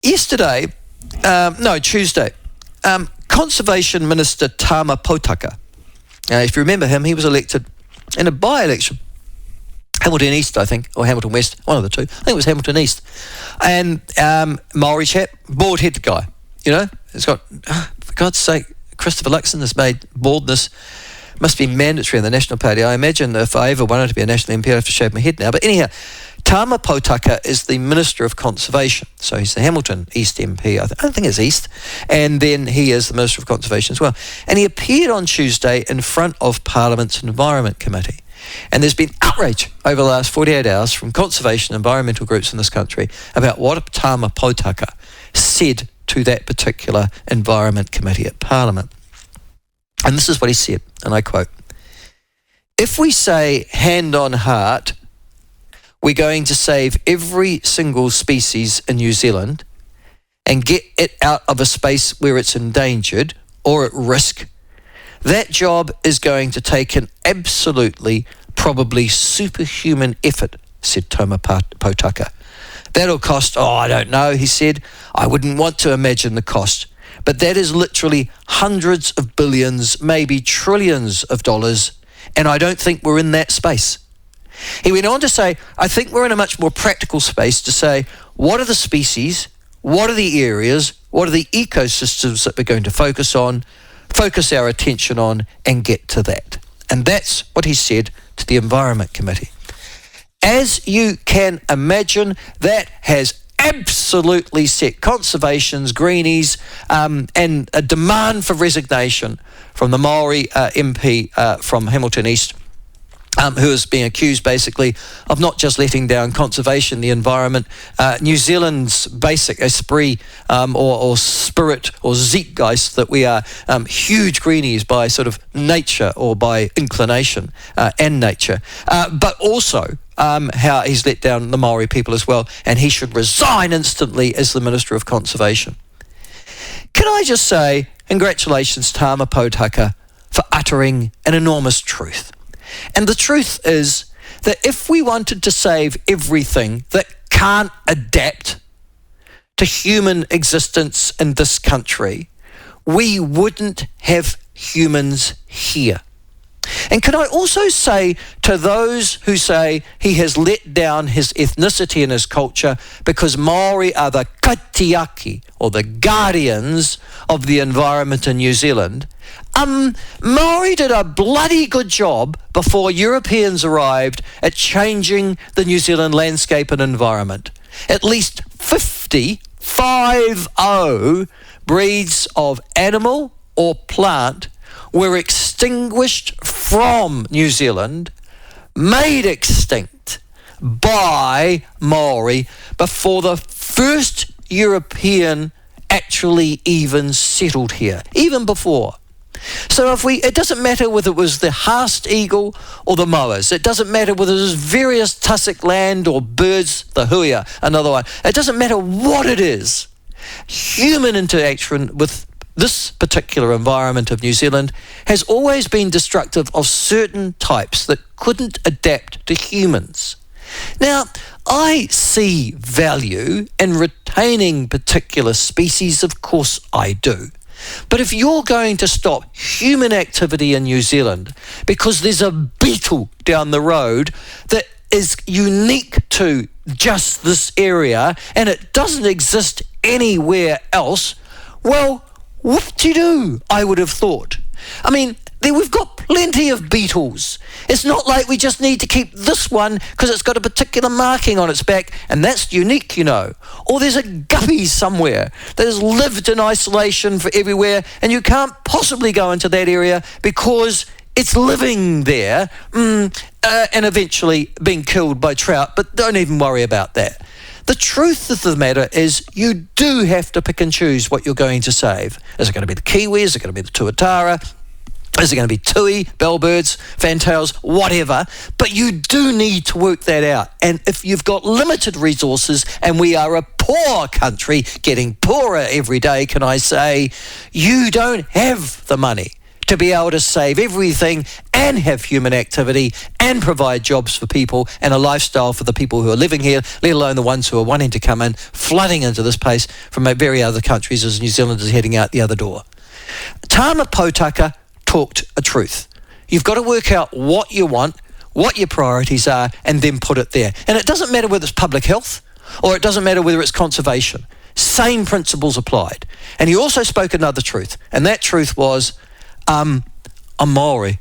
Tuesday, Conservation Minister Tama Potaka, if you remember him, he was elected in a by-election. Hamilton East, I think, or Hamilton West, one of the two. I think it was Hamilton East. And Maori chap, bald-headed guy, It's got, for God's sake, Christopher Luxon has made baldness must be mandatory in the National Party. I imagine if I ever wanted to be a National MP, I'd have to shave my head now. But anyhow, Tama Potaka is the Minister of Conservation. So he's the Hamilton East MP. I don't think it's East. And then he is the Minister of Conservation as well. And he appeared on Tuesday in front of Parliament's Environment Committee. And there's been outrage over the last 48 hours from conservation and environmental groups in this country about what Tama Potaka said to that particular Environment Committee at Parliament. And this is what he said, and I quote, "If we say hand on heart, we're going to save every single species in New Zealand and get it out of a space where it's endangered or at risk, that job is going to take an absolutely, probably superhuman effort," said Tama Potaka. "That'll cost, I don't know," he said. "I wouldn't want to imagine the cost. But that is literally hundreds of billions, maybe trillions of dollars, and I don't think we're in that space." He went on to say, "I think we're in a much more practical space to say, what are the species, what are the areas, what are the ecosystems that we're going to focus on, focus our attention on, and get to that." And that's what he said to the Environment Committee. As you can imagine, that has absolutely set conservation's greenies and a demand for resignation from the Maori MP from Hamilton East, who is being accused basically of not just letting down conservation, the environment, New Zealand's basic esprit or spirit or zeitgeist that we are huge greenies by sort of nature or by inclination and nature, but also how he's let down the Maori people as well, and he should resign instantly as the Minister of Conservation. Can I just say, congratulations, Tama Potaka, for uttering an enormous truth. And the truth is that if we wanted to save everything that can't adapt to human existence in this country, we wouldn't have humans here. And can I also say to those who say he has let down his ethnicity and his culture because Maori are the kaitiaki, or the guardians of the environment in New Zealand, Maori did a bloody good job before Europeans arrived at changing the New Zealand landscape and environment. At least 50 breeds of animal or plant were extinguished from New Zealand, made extinct by Maori before the first European actually even settled here, even before. So it doesn't matter whether it was the Haast eagle or the moas. It doesn't matter whether it was various tussock land or birds, the huia, another one. It doesn't matter what it is. Human interaction with this particular environment of New Zealand has always been destructive of certain types that couldn't adapt to humans. Now, I see value in retaining particular species, of course I do. But if you're going to stop human activity in New Zealand because there's a beetle down the road that is unique to just this area and it doesn't exist anywhere else, well, whoop-de-doo, I would have thought. I mean, we've got plenty of beetles. It's not like we just need to keep this one because it's got a particular marking on its back and that's unique, Or there's a guppy somewhere that has lived in isolation for everywhere and you can't possibly go into that area because it's living there and eventually being killed by trout, but don't even worry about that. The truth of the matter is you do have to pick and choose what you're going to save. Is it going to be the kiwi? Is it going to be the tuatara? Is it going to be tui, bellbirds, fantails, whatever? But you do need to work that out. And if you've got limited resources, and we are a poor country, getting poorer every day, can I say, you don't have the money to be able to save everything and have human activity and provide jobs for people and a lifestyle for the people who are living here, let alone the ones who are wanting to come in, flooding into this place from very other countries as New Zealand is heading out the other door. Tama Potaka talked a truth. You've got to work out what you want, what your priorities are, and then put it there. And it doesn't matter whether it's public health or it doesn't matter whether it's conservation. Same principles applied. And he also spoke another truth, and that truth was, I'm Maori.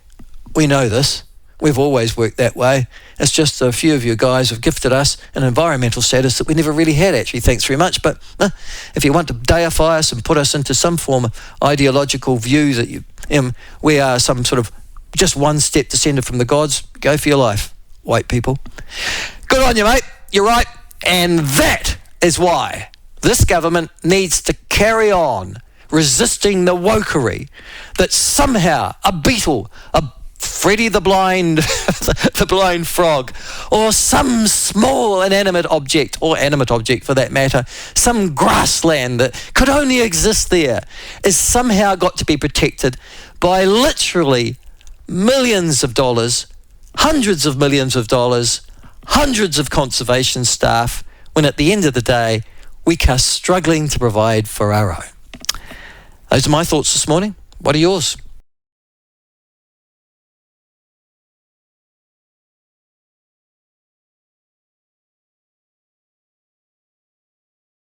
We know this. We've always worked that way. It's just a few of you guys have gifted us an environmental status that we never really had, actually. Thanks very much. But if you want to deify us and put us into some form of ideological view that we are some sort of just one step descended from the gods, go for your life, white people. Good on you, mate. You're right. And that is why this government needs to carry on resisting the wokery that somehow a beetle, a Freddy the blind, the blind frog, or some small inanimate object, or animate object for that matter, some grassland that could only exist there, is somehow got to be protected by literally millions of dollars, hundreds of millions of dollars, hundreds of conservation staff, when at the end of the day, we are struggling to provide for our own. Those are my thoughts this morning. What are yours?